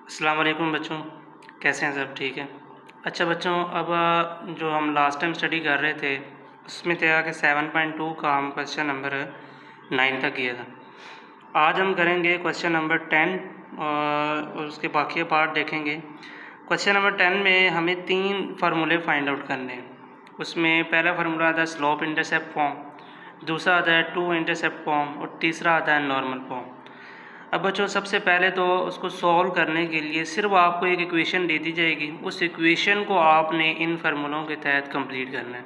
अस्सलाम वालेकुम बच्चों, कैसे हैं सब? ठीक है। अच्छा बच्चों, अब जो हम लास्ट टाइम स्टडी कर रहे थे उसमें था कि 7.2 का हम क्वेश्चन नंबर 9 तक किया था। आज हम करेंगे क्वेश्चन नंबर 10 और उसके बाकी पार्ट देखेंगे। क्वेश्चन नंबर 10 में हमें 3 फार्मूले फाइंड आउट करने हैं। उसमें पहला फार्मूला आता है स्लोप इंटरसेप्ट फॉर्म, दूसरा आता है टू इंटरसेप्ट फॉर्म और तीसरा आता है नॉर्मल फॉर्म। अब बच्चों सबसे पहले तो उसको सॉल्व करने के लिए सिर्फ आपको एक इक्वेशन दे दी जाएगी, उस इक्वेशन को आपने इन फार्मूलों के तहत कंप्लीट करना है।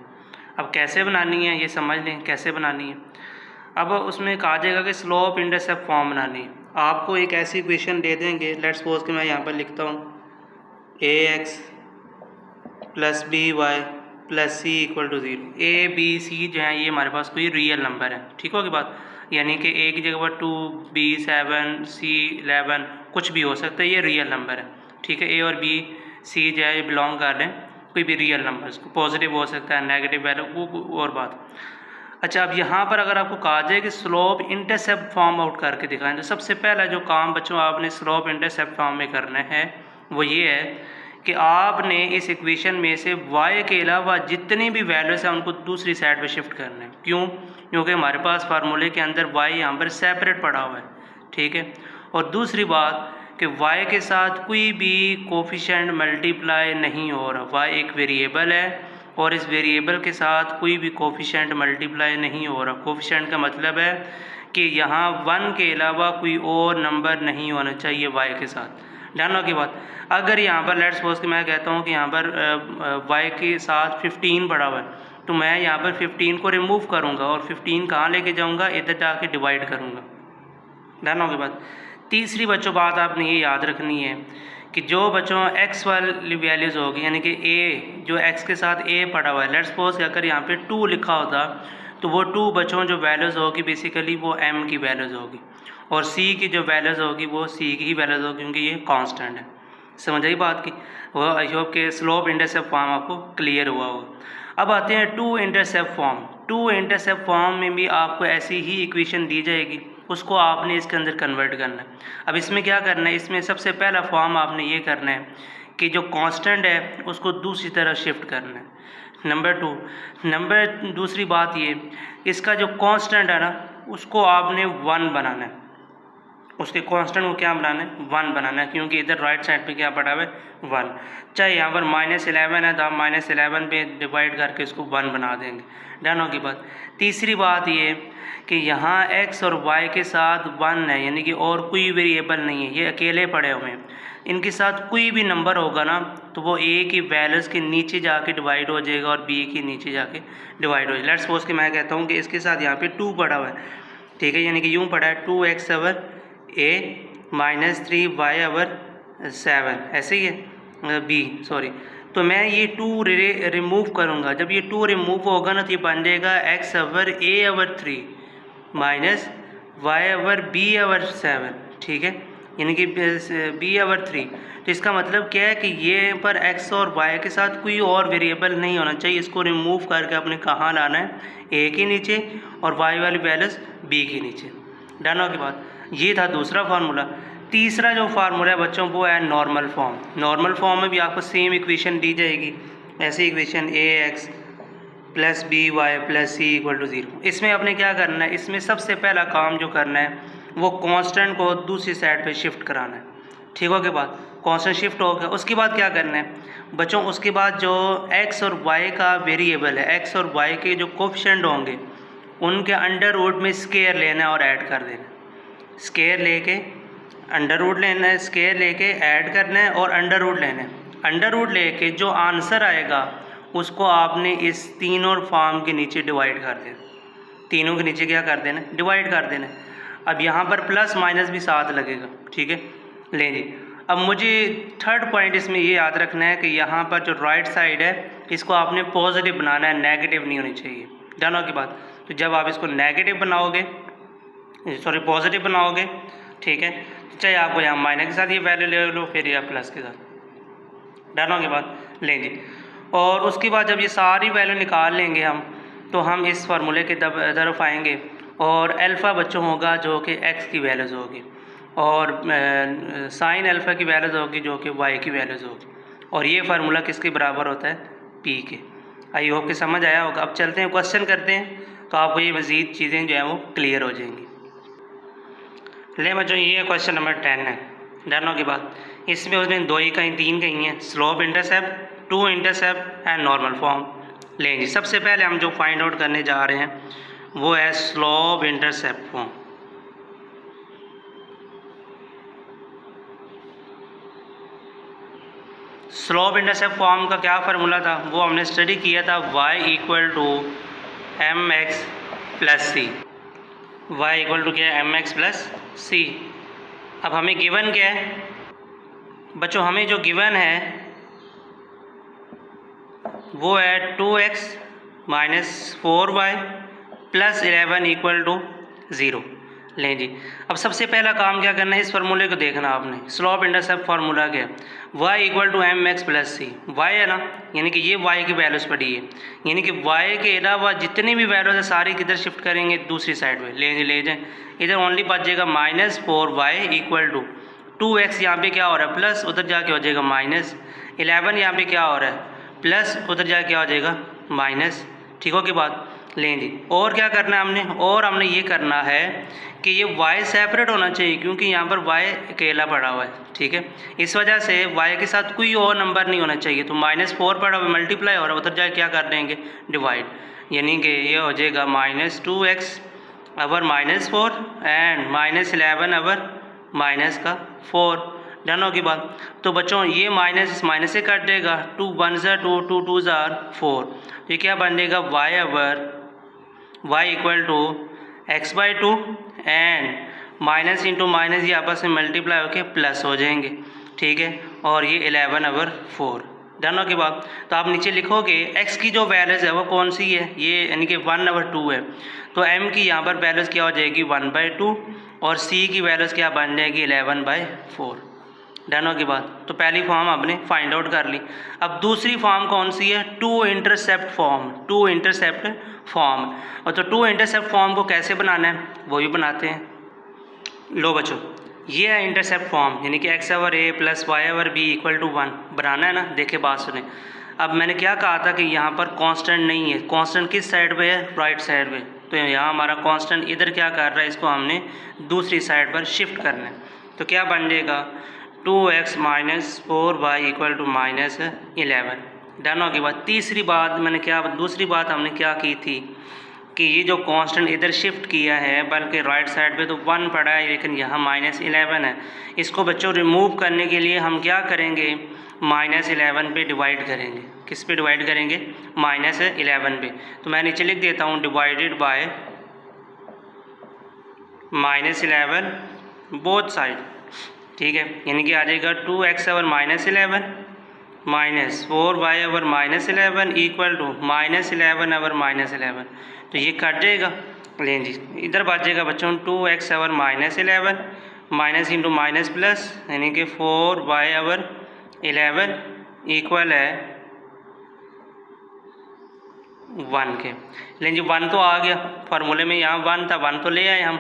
अब कैसे बनानी है ये समझ लें कैसे बनानी है। अब उसमें कहा जाएगा कि स्लोप इंटरसेप्ट फॉर्म बनानी है। आपको एक ऐसी इक्वेशन दे देंगे, लेट्स सपोज कि मैं यहाँ पर लिखता हूँ ax plus B Y plus C equal to 0। A B C जो है ये हमारे पास कोई रियल नंबर है, ठीक होगी बात। यानी कि ए की जगह पर 2, बी 7, सी 11 कुछ भी हो सकता है, ये रियल नंबर है। ठीक है, ए और बी सी जो है बिलोंग कर रहे हैं कोई भी रियल नंबर, उसको पॉजिटिव हो सकता है, नेगेटिव वैल्यू, वो और बात। अच्छा, अब यहाँ पर अगर आपको कहा जाए कि स्लोप इंटरसेप्ट फॉर्म आउट करके दिखाएं, तो सबसे पहला जो काम बच्चों आपने स्लोप इंटरसेप्ट फॉर्म में करना है वो ये है कि आपने इस इक्वेशन में से y के अलावा जितनी भी वैल्यूज हैं उनको दूसरी साइड पे शिफ्ट करना है। क्यों? क्योंकि हमारे पास फार्मूले के अंदर y यहाँ पर सेपरेट पड़ा हुआ है, ठीक है। और दूसरी बात कि y के साथ कोई भी कोफिशिएंट मल्टीप्लाई नहीं हो रहा। y एक वेरिएबल है और इस वेरिएबल के साथ कोई भी कोफिशिएंट मल्टीप्लाई नहीं हो रहा। कोफिशिएंट का मतलब है कि यहाँ 1 के अलावा कोई और नंबर नहीं होना चाहिए y के साथ। जानना की बात, अगर यहाँ पर लेट्स सपोज कि मैं कहता हूँ कि यहाँ पर y के साथ 15 पड़ा हुआ है, तो मैं यहाँ पर 15 को रिमूव करूँगा और 15 कहाँ लेके जाऊँगा, इधर जाके डिवाइड करूँगा। जानना की बात। तीसरी बच्चों बात आपने ये याद रखनी है कि जो बच्चों x वाली वैल्यूज़ होगी, यानी कि a जो x के साथ a पड़ा हुआ है, लेट्स सपोज अगर यहाँ पे 2 लिखा होता तो वो 2 बच्चों जो वैल्यूज़ होगी बेसिकली वो m की वैल्यूज़ होगी, और c की जो वैल्यूज़ होगी वो c की ही वैल्यूज़ होगी, क्योंकि ये कांस्टेंट है। समझ आई बात की? वो आई होप के स्लोप इंटरसेप्ट फॉर्म आपको क्लियर हुआ होगा। अब आते हैं two intercept form. Two intercept form में भी आपको ऐसी ही इक्वेशन दी जाएगी, उसको आपने इसके अंदर कन्वर्ट करना है। अब इसमें क्या करना है, इसमें सबसे पहला फॉर्म आपने ये करना है कि जो कांस्टेंट है उसको दूसरी तरफ शिफ्ट करना है। दूसरी बात ये, इसका जो कांस्टेंट है ना उसको आपने 1 बनाना है। उसके कांस्टेंट को क्या बनाना है, 1 बनाना है, क्योंकि इधर राइट साइड पे क्या पड़ा हुआ है 1। चाहे यहाँ पर -11 है तो आप -11 पे डिवाइड करके इसको 1 बना देंगे। डन होगी बात। तीसरी बात ये कि यहाँ x और y के साथ 1 है, यानी कि और कोई वेरिएबल नहीं है, ये अकेले पड़े हुए हैं। इनके साथ कोई भी नंबर होगा ना तो वो a की वैल्यूज़ के नीचे जाके डिवाइड हो जाएगा और b के नीचे जाके डिवाइड हो जाएगा। लेट्स सपोज कि मैं कहता हूँ कि इसके साथ यहाँ पे 2 पड़ा हुआ है, ठीक है, यानी कि यूँ पड़ा है 2x over a -3y over 7, ऐसे ही है b, सॉरी। तो मैं ये 2 रिमूव करूँगा, जब ये 2 रिमूव होगा ना तो ये बन जाएगा x over a over 3 minus y over b over 7, ठीक है, यानी कि b ओवर 3। तो इसका मतलब क्या है कि ये पर x और y के साथ कोई और वेरिएबल नहीं होना चाहिए, इसको रिमूव करके आपने कहाँ लाना है, a के नीचे, और y वाली वैल्यूज़ b के नीचे। डन हो की बात। ये था दूसरा फार्मूला। तीसरा जो फार्मूला है बच्चों वो है नॉर्मल फॉर्म। नॉर्मल फॉर्म में भी आपको सेम इक्वेशन दी जाएगी, ऐसी equation ax plus B Y plus C equal to 0। इसमें आपने क्या करना है, इसमें सबसे पहला काम जो करना है वो कांस्टेंट को दूसरी साइड पे शिफ्ट कराना है, ठीक हो के बाद कांस्टेंट शिफ्ट हो गया। उसके बाद क्या करना है बच्चों, उसके बाद जो x और y का वेरिएबल है, x और y के जो कोफिशिएंट होंगे उनके अंडर रूट में स्क्वायर लेना है और ऐड कर देना है। स्क्वायर लेके अंडर रूट लेना है, स्क्वायर लेके ऐड करना है और अंडर रूट लेना है। अंडर रूट लेके जो आंसर आएगा उसको आपने इस तीनों फॉर्म के नीचे डिवाइड कर देना। तीनों के नीचे क्या कर देना, डिवाइड कर देना। अब यहाँ पर प्लस माइनस भी साथ लगेगा, ठीक है। ले जी, अब मुझे थर्ड पॉइंट इसमें ये याद रखना है कि यहाँ पर जो राइट साइड है इसको आपने पॉजिटिव बनाना है, नेगेटिव नहीं होनी चाहिए। जानो की बात। तो जब आप इसको नेगेटिव बनाओगे, सॉरी पॉजिटिव बनाओगे, ठीक है, चाहे आपको यहाँ माइनस के साथ ये वैल्यू ले लो, फिर या प्लस के साथ। डन होगी बात। लेंगे और उसके बाद जब ये सारी वैल्यू निकाल लेंगे हम, तो हम इस फार्मूले के तरफ आएंगे और अल्फ़ा बच्चों होगा जो कि x की वैल्यूज़ होगी। और साइन अल्फ़ा की वैल्यूज़ होगी जो कि वाई की वैल्यूज़ होगी, और ये फार्मूला किसके बराबर होता है, पी के। आई होप कि समझ आया होगा। अब चलते हैं क्वेश्चन करते हैं, तो आपको ये मज़ीद चीज़ें जो हैं वो क्लियर हो जाएंगी। ले बच्चों, ये क्वेश्चन नंबर 10 है। डन के बाद इसमें उसने दो ही कहीं तीन कहीं हैं, slope intercept, two intercept and normal form. लें जी, सबसे पहले हम जो फाइंड आउट करने जा रहे हैं वो है slope intercept form. Slope intercept form का क्या फार्मूला था, वो हमने स्टडी किया था, y equal to M X plus C. Y equal to क्या है, एम एक्स प्लस सी। अब हमें गिवन क्या है बच्चों, हमें जो गिवन है वो है 2x minus 4y plus 11 equal to 0। लें जी, अब सबसे पहला काम क्या करना है, इस फार्मूले को देखना आपने। स्लोप इंटरसेप्ट फार्मूला क्या है, y equal to M X plus C. Y है ना, यानी कि ये y की वैल्यूज़ पड़ी है, यानी कि y के अलावा जितनी भी वैल्यूज़ है सारी किधर शिफ्ट करेंगे, दूसरी साइड पे ले जाएं। इधर ओनली बचेगा minus 4y equal to 2x, यहाँ पे क्या हो रहा है प्लस, उधर जाके हो जाएगा माइनस 11, यहाँ पे क्या हो रहा है प्लस, उधर जाके क्या हो जाएगा माइनस। ठीक हो के बाद लें जी, और क्या करना है हमने, और हमने ये करना है कि ये y सेपरेट होना चाहिए, क्योंकि यहाँ पर y अकेला पड़ा हुआ है। ठीक है, इस वजह से y के साथ कोई और नंबर नहीं होना चाहिए। तो -4 पड़ा हुआ मल्टीप्लाई हो रहा है, उधर जाके क्या कर देंगे डिवाइड, यानी कि ये हो जाएगा -2x our -4 and -11 our -4। Done होगी बात। तो बच्चों ये माइनस माइनस से कट देगा, 2 1 ज़ा 2 2 2 ज़ा 4, ये क्या बन जाएगा y or y equal to x/2 and minus into minus ये आपस में मल्टीप्लाई होकर प्लस हो जाएंगे। ठीक है, और ये 11/4। डन हो के बाद तो आप नीचे लिखोगे x की जो वैल्यूज़ है वो कौन सी है, ये यानी कि 1/2 है, तो m की यहाँ पर वैल्यूज़ क्या हो जाएगी 1/2 और c की वैल्यूज़ क्या बन जाएगी 11/4। डन हो के बाद तो पहली फॉर्म आपने फाइंड आउट कर ली। अब दूसरी फॉर्म कौन सी है, two intercept form. Two intercept form, और तो टू इंटरसेप्ट फॉर्म को कैसे बनाना है वो भी बनाते हैं। लो बच्चों, ये है इंटरसेप्ट फॉर्म, यानी कि x over a plus Y over b equal to 1 बनाना है ना। देखिए बात सुने, अब मैंने क्या कहा था कि यहाँ पर कांस्टेंट नहीं है, कांस्टेंट किस साइड पे है, राइट साइड पे। तो यहाँ हमारा कांस्टेंट इधर क्या कर रहा है, इसको हमने दूसरी साइड पर शिफ्ट करना है। तो क्या बन जाएगा 2x minus 4y equal to -11। Done होगी बात। तीसरी बात मैंने क्या, दूसरी बात हमने क्या की थी कि ये जो कांस्टेंट इधर शिफ्ट किया है, बल्कि राइट साइड पे तो 1 पड़ा है, लेकिन यहाँ -11 है। इसको बच्चों रिमूव करने के लिए हम क्या करेंगे, -11 पे डिवाइड करेंगे। किस पे डिवाइड करेंगे, -11 पे। तो मैं नीचे लिख देता हूँ डिवाइडेड बाय -11 बोथ साइड। ठीक है, यानी कि आ जाएगा 2x over -11 minus 4y over -11 equal to -11 over -11। तो ये कट जाएगा। लें जी, इधर बचेगा बच्चों 2x over -11 minus into minus plus, यानी कि 4y ओवर 11 इक्वल है 1 के। लें जी, 1 तो आ गया फार्मूले में, यहाँ 1 था, 1 तो ले आए हम।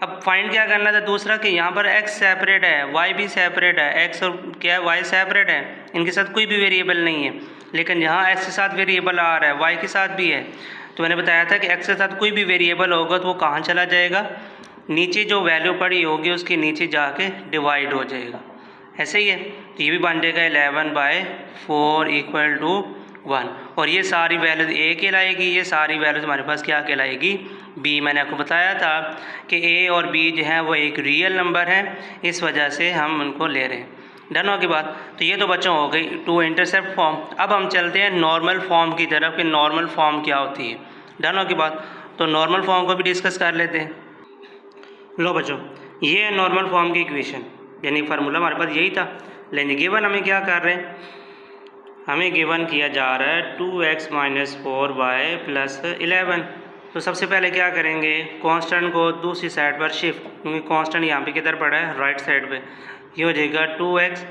अब फाइंड क्या करना था दूसरा, कि यहाँ पर x सेपरेट है, y भी सेपरेट है, x और क्या है y सेपरेट है, इनके साथ कोई भी वेरिएबल नहीं है। लेकिन यहाँ x के साथ वेरिएबल आ रहा है, y के साथ भी है। तो मैंने बताया था कि x के साथ कोई भी वेरिएबल होगा तो वो कहाँ चला जाएगा, नीचे जो वैल्यू पड़ी होगी उसके नीचे जाके डिवाइड हो जाएगा। ऐसे ही है, तो ये भी बन जाएगा 11/4 इक्वल टू 1। और ये सारी वैल्यूज a कहलाएगी, ये सारी वैल्यूज हमारे पास क्या कहलाएगी, b। मैंने आपको बताया था कि a और b जो है वो एक रियल नंबर है, इस वजह से हम उनको ले रहे हैं। डन हो के बाद तो ये तो बच्चों हो गई टू इंटरसेप्ट फॉर्म। अब हम चलते हैं नॉर्मल फॉर्म की तरफ कि नॉर्मल फॉर्म क्या होती है। डन हो के बाद तो नॉर्मल फॉर्म को भी डिस्कस कर लेते हैं। लो बच्चों, ये है नॉर्मल फॉर्म की इक्वेशन, यानी फार्मूला हमारे पास यही था। लेकिन गिवन हमें क्या कर रहे हैं, हमें गिवन किया जा रहा है 2x माइनस 4y प्लस 11। तो सबसे पहले क्या करेंगे, कांस्टेंट को दूसरी साइड पर शिफ्ट, क्योंकि कांस्टेंट यहाँ पे किधर पड़ा है, राइट साइड पे। ये हो जाएगा 2x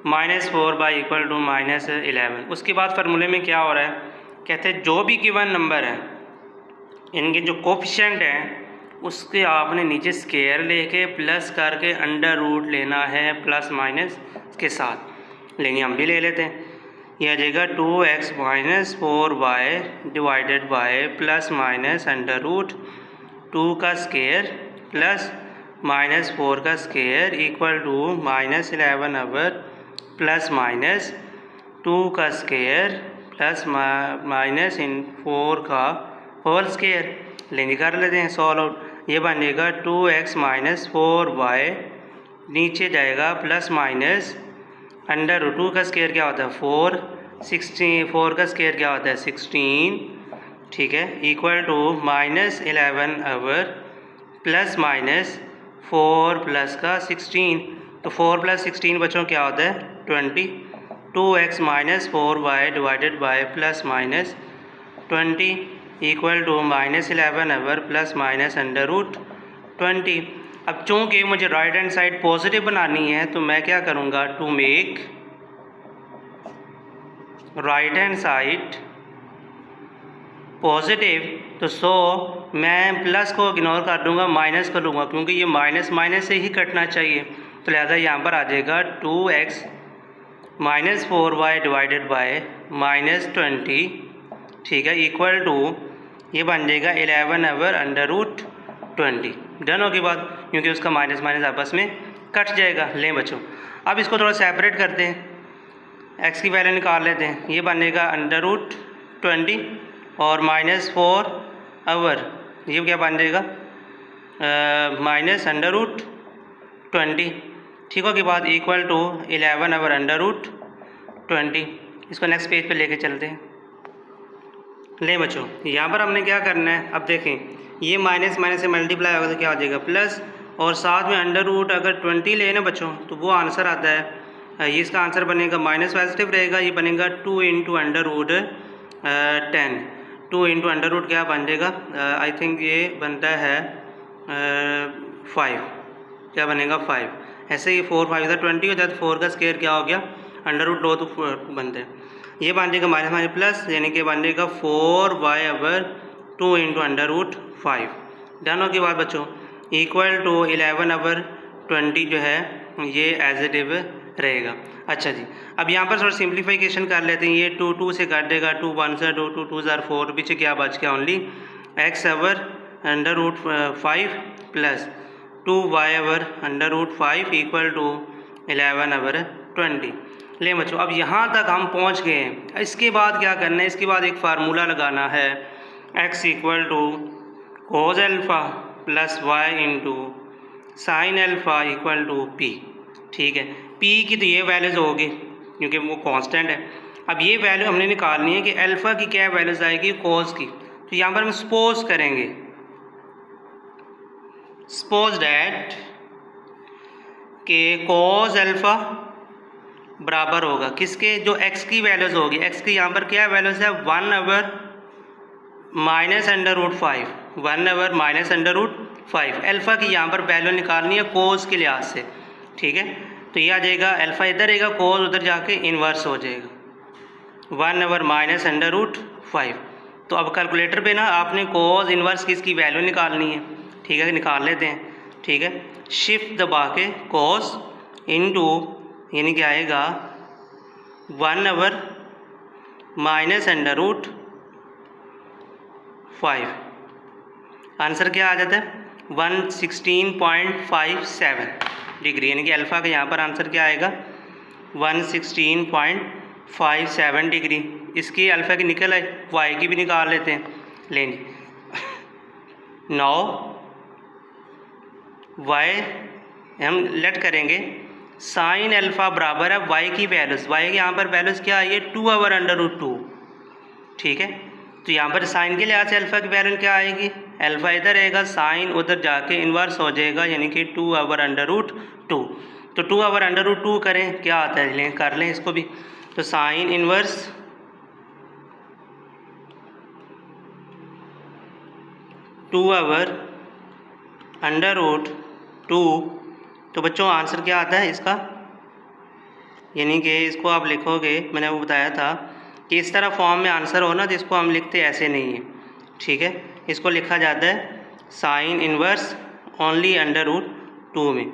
minus 4y equal to -11। उसके बाद फार्मूले में क्या हो रहा है, कहते हैं जो भी गिवन नंबर है इनके जो कोफिशिएंट हैं उसके आपने नीचे स्केयर लेके प्लस करके अंडर रूट लेना है प्लस माइनस के साथ। लेंगे, हम भी ले लेते हैं। यह आ जाएगा 2x minus 4y divided by plus minus under root 2 का स्केयर प्लस माइनस 4 का square equal to minus 11 over plus minus 2 का स्केयर प्लस माइनस 4 का होल स्केयर। लेंगे, कर लेते हैं सॉल्व आउट। ये बनेगा 2x माइनस 4y नीचे जाएगा प्लस माइनस अंडर रूट 2 का स्केयर क्या होता है 4, 4 का स्केयर क्या होता है 16, ठीक है, equal to minus 11 over plus minus 4 plus का 16। तो 4 प्लस 16 बच्चों क्या होता है 20। 2x minus 4y divided by plus minus 20 equal to minus 11 over plus minus under root 20। अब चूँकि मुझे राइट हैंड साइड पॉजिटिव बनानी है तो मैं क्या करूँगा, to make right hand side positive, तो सो मैं प्लस को इग्नोर कर दूँगा, माइनस कर लूँगा, क्योंकि ये माइनस माइनस से ही कटना चाहिए। तो लिहाजा यहाँ पर आ जाएगा 2x minus 4y divided bye minus 20, ठीक है, इक्वल टू ये बन जाएगा 11 ओवर अंडर रूट 20। डन होगी बात, क्योंकि उसका माइनस माइनस आपस में कट जाएगा। लें बच्चों, अब इसको थोड़ा सेपरेट करते हैं, x की वैल्यू निकाल लेते हैं। ये बनेगा अंडर रूट 20 और माइनस 4 ओवर ये क्या बन जाएगा माइनस अंडर रूट 20, ठीक होगी बात, equal to 11 over under root 20। इसको नेक्स्ट पेज पे लेके चलते हैं। ले बच्चों, यहाँ पर हमने क्या करना है, अब देखें ये माइनस माइनस से मल्टीप्लाई होगा तो क्या हो जाएगा प्लस, और साथ में अंडर रूट अगर 20 ले ना बच्चों तो वो आंसर आता है, ये इसका आंसर बनेगा माइनस पॉजिटिव रहेगा, ये बनेगा 2 into under root 10। 2 into under root क्या बन जाएगा, आई थिंक ये बनता है 5, क्या बनेगा 5। ऐसे ही 4 5 था 20 हो जाता है, 4 का स्केयर क्या हो गया अंडर रूट लो तो बनते हैं, ये बन जाएगा माइनस माइनस प्लस, यानी कि बन जाएगा 4y over 2 into under root 5। Done हो की बात बच्चों, इक्वल टू 11 ओवर 20 जो है ये एज इट इज रहेगा। अच्छा जी, अब यहाँ पर थोड़ा सिंप्लीफिकेशन कर लेते हैं। ये 2 2 से काट देगा, 2 1 से 2 2 2 4, पीछे क्या बच गया only x over under root 5 plus 2y over under root 5 equal to 11 over 20। ले बच्चों, अब यहाँ तक हम पहुँच गए हैं। इसके बाद क्या करना है, इसके बाद एक फार्मूला लगाना है, x equal to cos alpha plus y into sine alpha equal to p, ठीक है। p की तो ये वैल्यूज़ होगी क्योंकि वो कांस्टेंट है। अब ये वैल्यू हमने निकालनी है कि अल्फ़ा की क्या वैल्यूज़ आएगी कोज की। तो यहाँ पर हम सपोज करेंगे, सपोज डैट के कोज एल्फ़ा बराबर होगा किसके, जो x की वैल्यूज़ होगी। x की यहाँ पर क्या वैल्यूज़ है 1 over minus under root 5, 1 over minus under root 5। Alpha की यहाँ पर वैल्यू निकालनी है कोज के लिहाज से, ठीक है। तो ये आ जाएगा अल्फ़ा इधर रहेगा, कोज उधर जाके इन्वर्स हो जाएगा 1 ओवर माइनस अंडर रूट 5। तो अब कैलकुलेटर पे ना आपने कोज इन्वर्स की इसकी वैल्यू निकालनी है, ठीक है, निकाल लेते हैं, ठीक है। शिफ्ट दबा के कोज इनटू यानी क्या आएगा 1 over minus under root 5। Answer क्या आ जाता है 116.57 डिग्री, यानी कि अल्फ़ा का यहाँ पर आंसर क्या आएगा 116.57 डिग्री। इसकी अल्फ़ा की निकल आए, वाई की भी निकाल लेते हैं। लेंगे 9 वाई हम लेट करेंगे, साइन अल्फ़ा बराबर है वाई की वैल्यूज़, वाई के यहाँ पर वैल्यूज़ क्या आई है 2 ओवर अंडर रूट 2, ठीक है। तो यहाँ पर साइन के लिहाज से अल्फ़ा की वैल्यू क्या आएगी, अल्फ़ा इधर रहेगा, साइन उधर जाके इन्वर्स हो जाएगा, यानी कि 2 ओवर अंडर रूट 2। तो 2 ओवर अंडर रूट 2 करें, क्या आता है लें कर लें इसको भी। तो sine inverse 2 over under root 2। तो बच्चों आंसर क्या आता है इसका, यानी कि इसको आप लिखोगे, मैंने वो बताया था कि इस तरह फॉर्म में आंसर हो ना तो इसको हम लिखते ऐसे नहीं है, ठीक है। इसको लिखा जाता है sine inverse only under root 2 में।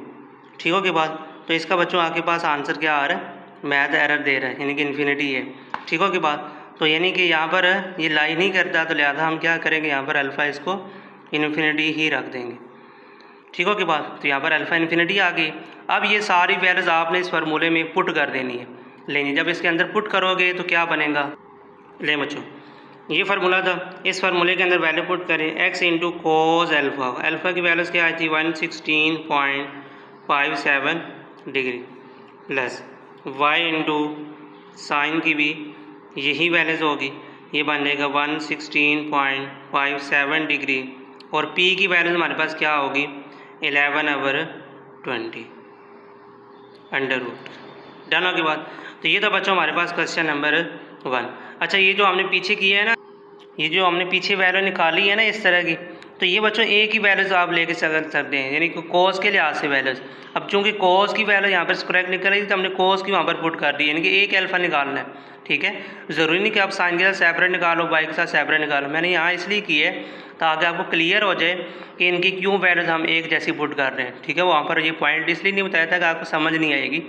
ठीक हो के बाद तो इसका बच्चों आपके पास आंसर क्या आ रहा है, मैथ एरर दे रहा है, यानी कि इन्फिनिटी है। ठीक हो के बाद तो यानी कि यहाँ पर ये लाई नहीं करता, तो लिहाजा हम क्या करेंगे, यहाँ पर अल्फ़ा इसको इन्फिनिटी ही रख देंगे। ठीक हो के बाद तो यहाँ पर अल्फ़ा इन्फिनिटी आ गई। अब ये सारी वैल्यूज़ आपने इस फार्मूले में पुट कर देनी है। लेकिन जब इसके अंदर पुट करोगे तो क्या बनेगा, ले बच्चों ये फार्मूला था, इस फार्मूले के अंदर वैल्यू पुट करें x into cos alpha. Alpha की वैल्यूज़ क्या आई थी 116.57 degree plus y into sign की भी यही वैल्यूज़ होगी, ये बन जाएगा 116.57 डिग्री और p की वैल्यूज़ हमारे पास क्या होगी 11/20 अंडर रूट। डन हो के बाद तो ये तो बच्चों हमारे पास क्वेश्चन नंबर 1। अच्छा ये जो हमने पीछे किया है ना, ये जो हमने पीछे वैल्यू निकाली है ना इस तरह की, तो ये बच्चों एक ही वैल्यूज़ आप लेके चल सकते हैं, यानी कि कोस के लिहाज से वैल्यूज़। अब चूंकि कोस की वैल्यू यहाँ पर करेक्ट निकल रही थी तो हमने कोस की वहाँ पर पुट कर दी, यानी कि एक अल्फ़ा निकालना है। ठीक है, ज़रूरी नहीं कि आप साइन के साथ सेपरेट निकालो, बाई के साथ सेपरेट निकालो। मैंने यहाँ इसलिए की है ताकि आपको क्लियर हो जाए कि इनकी क्यों वैल्यूज़ हम एक जैसी पुट कर रहे हैं। ठीक है, वहाँ पर ये पॉइंट इसलिए नहीं बताया था कि आपको समझ नहीं आएगी।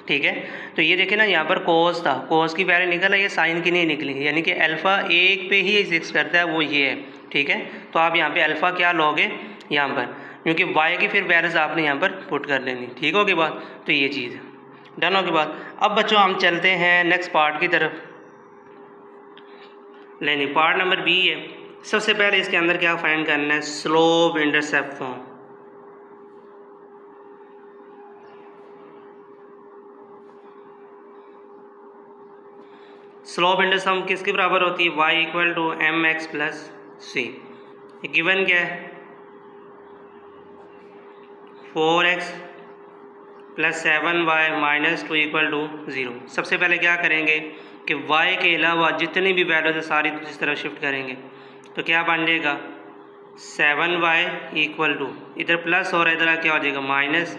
ठीक है, तो ये देखिए ना, यहाँ पर कोस था, कोस की वैल्यू निकल है, ये साइन की नहीं निकली, यानी कि अल्फ़ा एक पे ही एग्जिस्ट करता है, वो ये है। ठीक है, तो आप यहाँ पे अल्फ़ा क्या लोगे यहाँ पर, क्योंकि वाई की फिर वैल्यूज़ आपने यहाँ पर पुट कर लेनी। ठीक हो के बाद तो ये चीज़ है। डन हो के बाद अब बच्चों हम चलते हैं नेक्स्ट पार्ट की तरफ। लेनी पार्ट नंबर बी है। सबसे पहले इसके अंदर क्या फाइंड करना है, slope intercept form. Slope intercept किसके बराबर होती है, y equal to M X plus C. Given क्या है 4x plus 7y minus 2 equal to 0। सबसे पहले क्या करेंगे कि y के अलावा जितनी भी वैल्यूज है सारी दूसरी तरफ शिफ्ट करेंगे, तो क्या बन जाएगा 7y इक्वल टू, इधर प्लस हो रहा है इधर क्या हो जाएगा माइनस,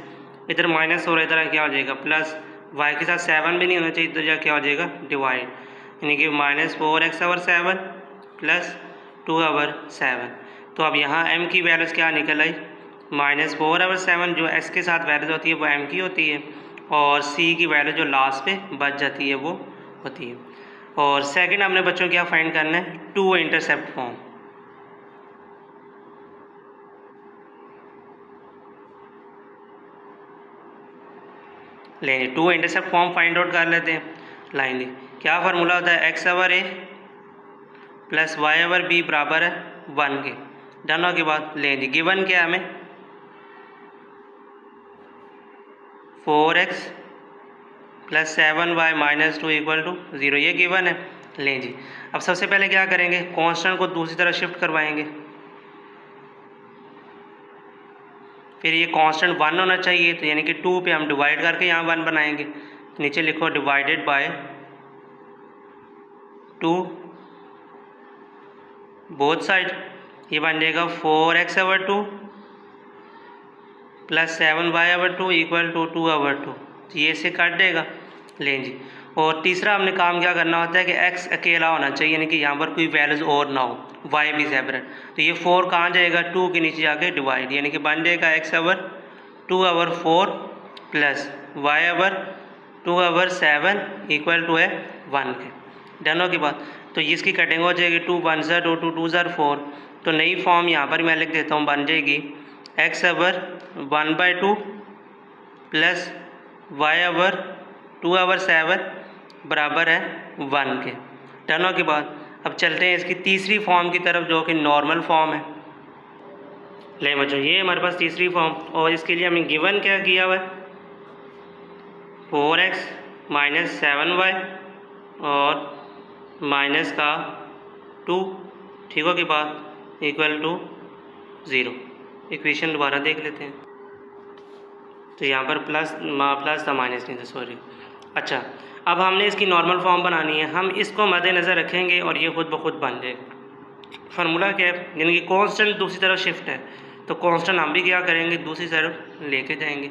इधर माइनस हो रहा है इधर क्या हो जाएगा प्लस, y के साथ 7 भी नहीं होना चाहिए, इधर क्या हो जाएगा डिवाइड, यानी कि -4x/7 प्लस 2/7। तो अब यहाँ m की वैल्यूज़ क्या निकल आई -4/7, जो x के साथ वैल्यूज होती है वो m की होती है, और c की वैल्यू जो लास्ट पे बच जाती है वो होती है। और सेकंड हमने बच्चों क्या फाइंड करना है, 2 इंटरसेप्ट फॉर्म। लेंगे 2 इंटरसेप्ट फॉर्म फाइंड आउट कर लेते हैं। लाएंगे क्या फार्मूला होता है, x/a प्लस y/b बराबर है 1 के। डन के बाद लेंगे गिवन क्या है हमें 4x plus 7y minus 2 equal to 0, ये गिवन है। लें जी, अब सबसे पहले क्या करेंगे, कांस्टेंट को दूसरी तरफ शिफ्ट करवाएंगे, फिर ये कांस्टेंट 1 होना चाहिए, तो यानी कि 2 पे हम डिवाइड करके यहाँ 1 बनाएंगे। नीचे लिखो डिवाइडेड बाय 2 बोथ साइड, ये बन जाएगा 4x/2 plus 7y/2 equal to 2/2, ये इससे काट देगा। लें जी, और तीसरा हमने काम क्या करना होता है कि x अकेला होना चाहिए, यानी कि यहाँ पर कोई वैल्यूज और ना हो, y भी सेपरेट। तो ये 4 कहाँ जाएगा, 2 के नीचे जाके डिवाइड, यानी कि बन जाएगा x/2/4 plus y/2/7 equal to है 1 के। डनों की बात, तो इसकी कटिंग हो जाएगी 2 1 2 2 2 4। तो नई फॉर्म यहाँ पर मैं लिख देता हूँ, बन जाएगी x/1/2 प्लस y/2/7 बराबर है 1 के। टर्नों के बाद अब चलते हैं इसकी तीसरी फॉर्म की तरफ, जो कि नॉर्मल फॉर्म है। ले बच्चों, ये हमारे पास तीसरी फॉर्म, और इसके लिए हमने गिवन क्या किया हुआ है 4x माइनस 7y और माइनस का 2, ठीक हो के बाद इक्वल टू 0। इक्वेशन दोबारा देख लेते हैं, तो यहाँ पर प्लस था, माइनस नहीं था, सॉरी। अच्छा, अब हमने इसकी नॉर्मल फॉर्म बनानी है, हम इसको मद्देनज़र रखेंगे और ये खुद ब खुद बन जाएगा। फार्मूला क्या है, यानी कि कांस्टेंट दूसरी तरफ शिफ्ट है, तो कांस्टेंट हम भी क्या करेंगे दूसरी तरफ लेके जाएंगे।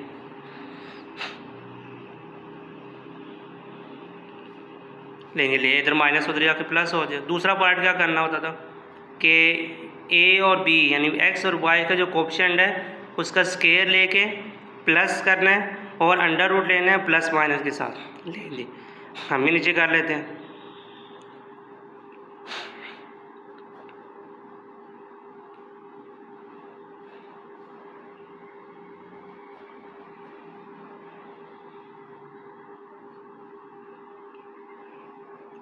लेंगे ले, इधर माइनस उधर जाके प्लस हो जाए। दूसरा पार्ट क्या करना होता था कि ए और बी यानी एक्स और वाई का जो कोएफिशिएंट है उसका स्केयर लेके प्लस करना है और अंडर रूट लेना है प्लस माइनस के साथ। ले हम ही नीचे कर लेते हैं।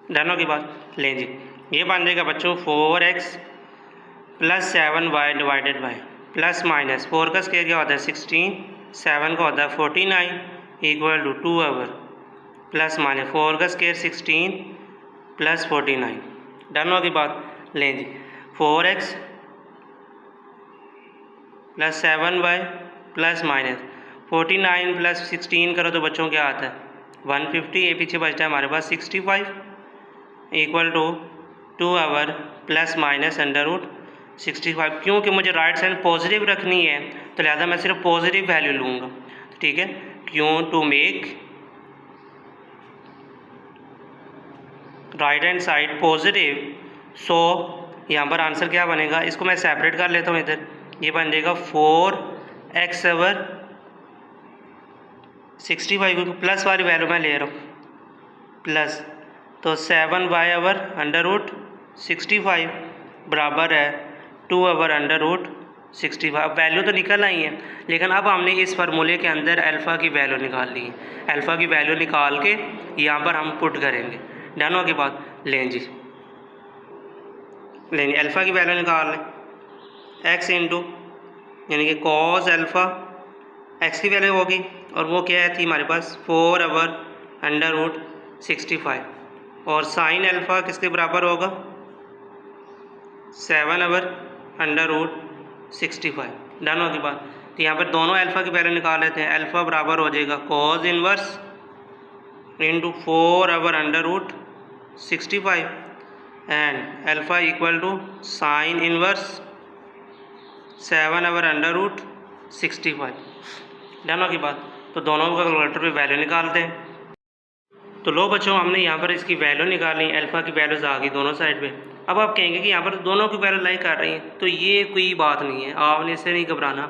डनों की बात लें जी, ये बन जाएगा बच्चों 4x plus 7y divided by plus minus 4 का स्केयर क्या होता है 16, 7 का होता है 49 equal to 2 over plus minus 4 का स्केयर 16 प्लस 49। डनों की बात लें जी, 4x plus 7y plus minus 49 plus 16 करो तो बच्चों क्या आता है 150। ये पीछे बचता है हमारे पास 65 equal to 2 over plus minus under root 65। क्योंकि मुझे राइट साइड पॉजिटिव रखनी है तो लिहाजा मैं सिर्फ पॉजिटिव वैल्यू लूँगा, ठीक है। क्यों to make right hand side positive, so यहाँ पर आंसर क्या बनेगा, इसको मैं सेपरेट कर लेता हूँ इधर। ये बन जाएगा 4x आवर 65 को प्लस वाली वैल्यू मैं ले रहा हूँ प्लस, तो 7y आवर अंडर रूट 65 बराबर है 2 आवर अंडर रूट 65। अब वैल्यू तो निकल आई है, लेकिन अब हमने इस फार्मूले के अंदर अल्फ़ा की वैल्यू निकाल ली है। अल्फ़ा की वैल्यू निकाल के यहाँ पर हम पुट करेंगे। डनों के बाद लें जी, लेंगे अल्फ़ा की वैल्यू निकाल लें x इंटू यानी कि कॉस अल्फ़ा x की वैल्यू होगी और वो क्या थी हमारे पास 4 आवर अंडर रूट 65 और साइन अल्फ़ा किसके बराबर होगा 7 आवर अंडर रूट 65। डन होगी बात। तो यहाँ पर दोनों अल्फ़ा की वैल्यू निकाल लेते हैं। अल्फ़ा बराबर हो जाएगा cos inverse into 4 over under root 65 and alpha equal to sine inverse 7 over under root 65। Done होगी बात। तो दोनों का कैलकुलेटर पे वैल्यू निकालते हैं। तो लो बच्चों, हमने यहाँ पर इसकी वैल्यू निकाली, अल्फ़ा की वैल्यूज़ आ गई दोनों साइड पे। अब आप कहेंगे कि यहाँ पर दोनों की वैल्यू लाई कर रही हैं, तो ये कोई बात नहीं है, आपने इससे नहीं घबराना।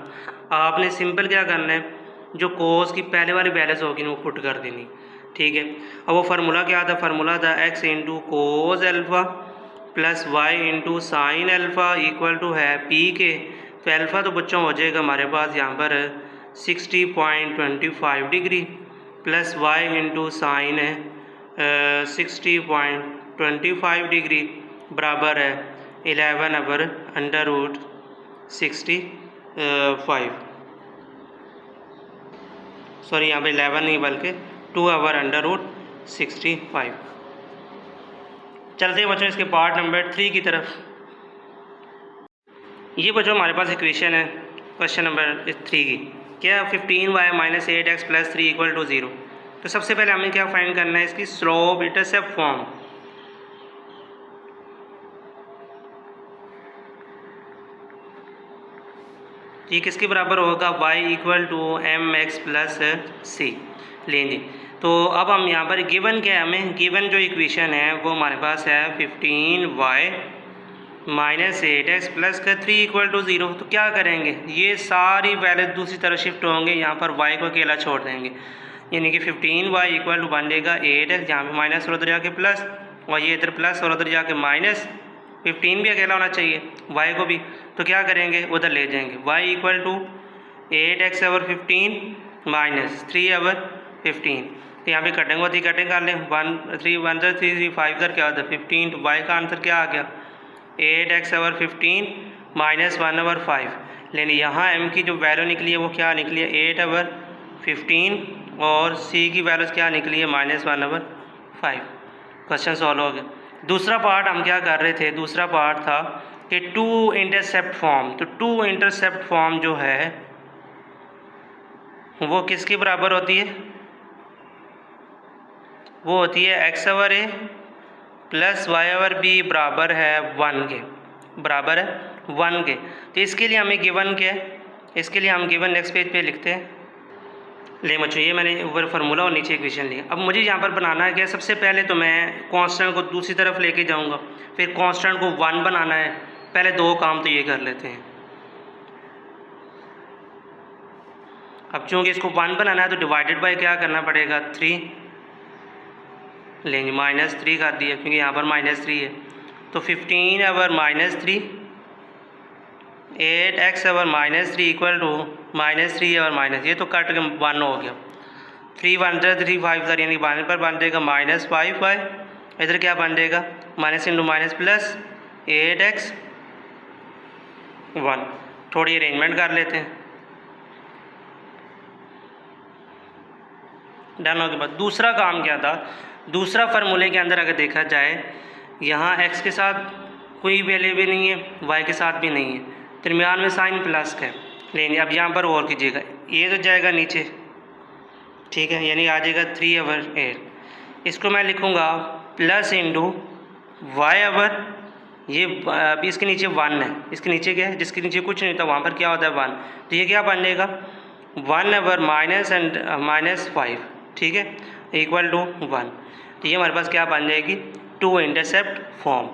आपने सिंपल क्या करना है, जो कोस की पहले वाली वैल्यूज़ होगी वो पुट कर देनी, ठीक है। अब वो फार्मूला क्या था, फार्मूला था x into cos alpha plus Y into sine alpha equal to है पी के। तो अल्फ़ा तो बच्चों हो जाएगा हमारे पास यहाँ पर 60.25 degree plus Y into sine है 60.25 डिग्री बराबर है 11 आवर अंडर रूट 65। सॉरी, यहाँ पे 11 नहीं बल्कि 2 आवर अंडर रूट 65। चलते हैं बच्चों इसके पार्ट नंबर 3 की तरफ। ये बच्चों हमारे पास इक्वेशन है क्वेश्चन नंबर 3 की, क्या 15y minus 8x plus 3 equal to 0। तो सबसे पहले हमें क्या फाइंड करना है, इसकी स्लोप इंटरसेप्ट फॉर्म। ये किसके बराबर होगा, y equal to mx plus C. लेंगे तो अब हम यहाँ पर गिवन क्या है, हमें गिवन जो इक्वेशन है वो हमारे पास है 15y माइनस 8x प्लस का 3 इक्वल टू 0। तो क्या करेंगे, ये सारी वैल्यू दूसरी तरफ शिफ्ट होंगे, यहाँ पर y को अकेला छोड़ देंगे, यानी कि 15y इक्वल टू बन जाएगा 8x, जहाँ पे माइनस और उधर जाके प्लस, और ये इधर प्लस और उधर जाके माइनस। 15 भी अकेला होना चाहिए, y को भी, तो क्या करेंगे उधर ले जाएंगे, y equal to 8x over 15 minus 3 over 15। तो यहाँ पे कटिंग होती कटिंग कर लें, 1 3 1 3 3 5 कर क्या होता है 15। तो y का आंसर क्या आ गया 8x आवर 15 माइनस 1 आवर 5। लेकिन यहाँ m की जो वैल्यू निकली है वो क्या निकली है 8 आवर 15 और c की वैल्यूज़ क्या निकली है माइनस 1 आवर 5। क्वेश्चन सॉल्व हो गया। दूसरा पार्ट हम क्या कर रहे थे, दूसरा पार्ट था कि टू इंटरसेप्ट फॉर्म। तो टू इंटरसेप्ट फॉर्म जो है वो किसके बराबर होती है, वो होती है x over a plus y over b बराबर है 1 के, बराबर है 1 के। तो इसके लिए हमें गिवन क्या है, इसके लिए हम गिवन नेक्स्ट पेज पे लिखते हैं। ले बच्चों, ये मैंने ऊपर फार्मूला और नीचे इक्वेशन लिया। अब मुझे यहाँ पर बनाना है क्या, सबसे पहले तो मैं कांस्टेंट को दूसरी तरफ लेके जाऊँगा, फिर कांस्टेंट को 1 बनाना है, पहले दो काम तो ये कर लेते हैं। अब चूँकि इसको 1 बनाना है तो डिवाइडेड बाय क्या करना पड़ेगा, 3 लेंगे, -3 कर दिया क्योंकि यहाँ पर -3 है। तो 15 over -3, 8x over -3 equal to -3 over minus, ये तो कट के 1 हो गया। 3 1 3 5 यानी 1 पर बन जाएगा -5y, इधर क्या बन जाएगा, minus into minus plus 8x 1। थोड़ी अरेंजमेंट कर लेते हैं। डन होने के बाद दूसरा काम क्या था, दूसरा फार्मूले के अंदर अगर देखा जाए, यहाँ x के साथ कोई वैल्यू भी नहीं है, y के साथ भी नहीं है, दरमियान में साइन प्लस का है। लेकिन अब यहाँ पर और कीजिएगा, ये तो जाएगा नीचे, ठीक है, यानी आ जाएगा 3 ओवर 8। इसको मैं लिखूँगा प्लस इंटू वाई ओवर, ये अभी इसके नीचे 1 है, इसके नीचे क्या है, जिसके नीचे कुछ नहीं था वहाँ पर क्या होता है 1, तो ये क्या बन जाएगा 1 ओवर माइनस एंड -5, ठीक है, इक्वल टू 1। तो ये हमारे पास क्या बन जाएगी, 2 इंटरसेप्ट फॉर्म।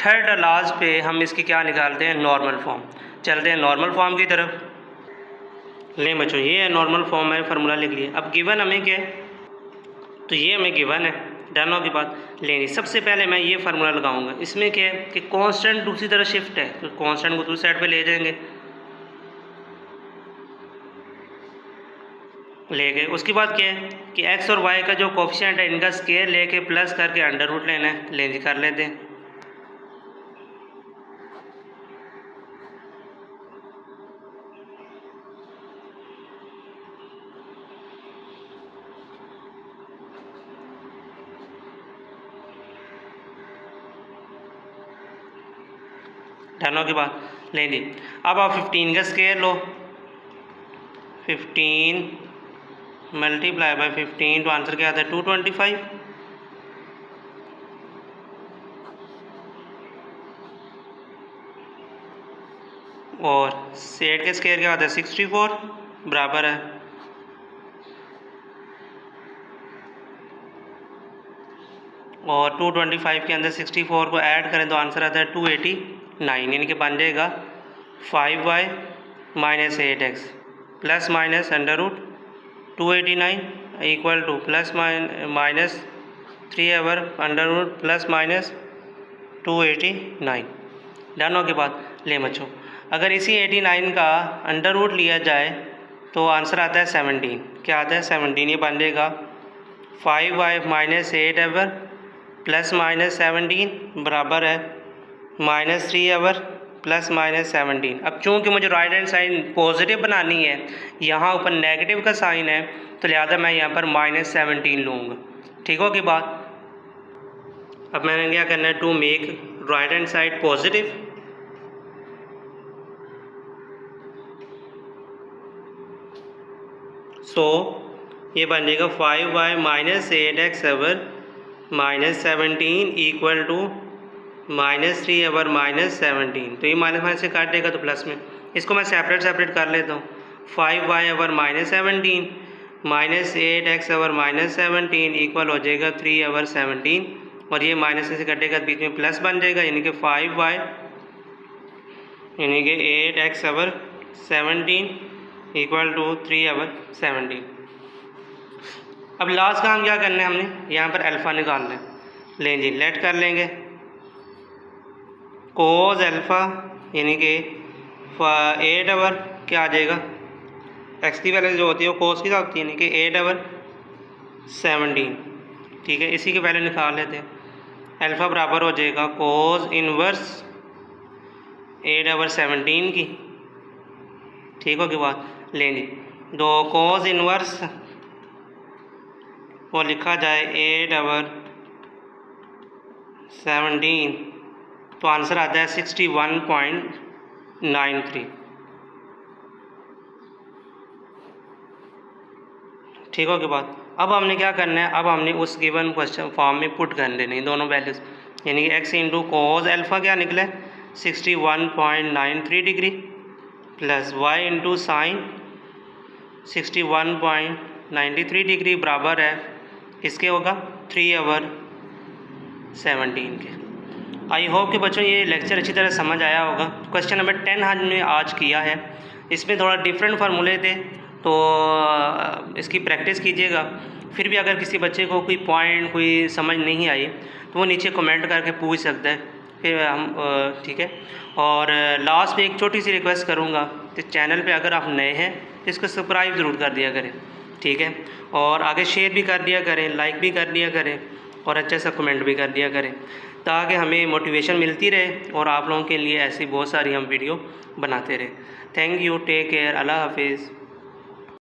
थर्ड लास्ट पे हम इसकी क्या निकालते हैं, नॉर्मल फॉर्म। चलते हैं नॉर्मल फॉर्म की तरफ। लें बच्चों, ये है नॉर्मल फॉर्म, है फार्मूला लिख लिया। अब गिवन हमें क्या है, तो ये हमें गिवन है। डन हो के बाद लेंगे, सबसे पहले मैं ये फार्मूला लगाऊंगा। इसमें क्या है कि कांस्टेंट दूसरी तरफ शिफ्ट है, तो कांस्टेंट को दूसरी साइड पे ले जाएंगे, ले गए। उसके बाद क्या है कि x और y का जो कोफिशिएंट है इनका स्केयर लेके प्लस करके अंडर रूट लेना है, लेंगे कर लेते हैं। डनों के बाद लेंगे, अब आप 15 का स्केयर लो, 15 मल्टीप्लाई बाय 15, तो आंसर क्या आता है 225। और 8 के स्केयर क्या आता है 64, बराबर है, और 225 के अंदर 64 को ऐड करें तो आंसर आता है 289, यानी कि बन जाएगा 5y minus 8x plus minus under root 289 equal to plus minus 3 over under root plus minus 289। Done हो के बाद ले बच्चों, अगर इसी 89 का अंडर रूट लिया जाए तो आंसर आता है 17। क्या आता है 17, ये बन जाएगा 5y minus 8 over plus minus 17 बराबर है -3 ओवर प्लस माइनस 17। अब चूँकि मुझे राइट हैंड साइन पॉजिटिव बनानी है, यहाँ ऊपर नेगेटिव का साइन है, तो लिहाजा मैं यहाँ पर -17 लूँगा। ठीक हो की बात। अब मैंने क्या करना है, to make right hand side positive, so ये बन जाएगा 5y minus 8x over -17 equal to -3 over -17। तो ये माइनस माइनस से काट देगा तो प्लस में, इसको मैं सेपरेट कर लेता हूँ। 5y over -17 minus 8x over -17 equal हो जाएगा 3 ओवर 17, और ये माइनस से कटेगा बीच में प्लस बन जाएगा, यानी कि 5y यानी कि 8x over 17 equal to 3 over 17। अब लास्ट काम क्या करना है, हमने यहाँ पर अल्फ़ा निकालना है। लें जी, लेट कर लेंगे कोस अल्फ़ा यानी कि 8 ओवर क्या आ जाएगा, एक्स की वैल्यू जो होती है वो कोस की होती है, यानी कि 8 ओवर 17। ठीक है, इसी की वैल्यू निकाल लेते हैं। अल्फ़ा बराबर हो जाएगा कोस इनवर्स 8 ओवर 17 की। ठीक हो की बात। लें जी, दो कोस इनवर्स वो लिखा जाए 8 ओवर 17, तो आंसर आता है 61.93। ठीक हो के बाद अब हमने क्या करना है, अब हमने उस गिवन क्वेश्चन फॉर्म में पुट कर लेने हैं दोनों वैल्यूज़, यानी कि x इंटू कोस अल्फ़ा क्या निकला है 61.93 degree plus y into sign 61.93 degree बराबर है इसके होगा 3 ओवर 17 के। आई होप कि बच्चों ये लेक्चर अच्छी तरह समझ आया होगा। क्वेश्चन नंबर 10 हमने आज किया है, इसमें थोड़ा डिफरेंट फार्मूले थे, तो इसकी प्रैक्टिस कीजिएगा। फिर भी अगर किसी बच्चे को कोई पॉइंट कोई समझ नहीं आई तो वो नीचे कमेंट करके पूछ सकता है, फिर हम ठीक है। और लास्ट में एक छोटी सी रिक्वेस्ट करूँगा कि चैनल पे अगर आप नए हैं तो इसको सब्सक्राइब ज़रूर कर दिया करें, ठीक है। और आगे शेयर भी कर दिया करें, लाइक भी कर दिया करें और अच्छा सा कमेंट भी कर दिया करें, ताकि हमें मोटिवेशन मिलती रहे और आप लोगों के लिए ऐसी बहुत सारी हम वीडियो बनाते रहे। थैंक यू, टेक केयर, अल्लाह हाफिज़।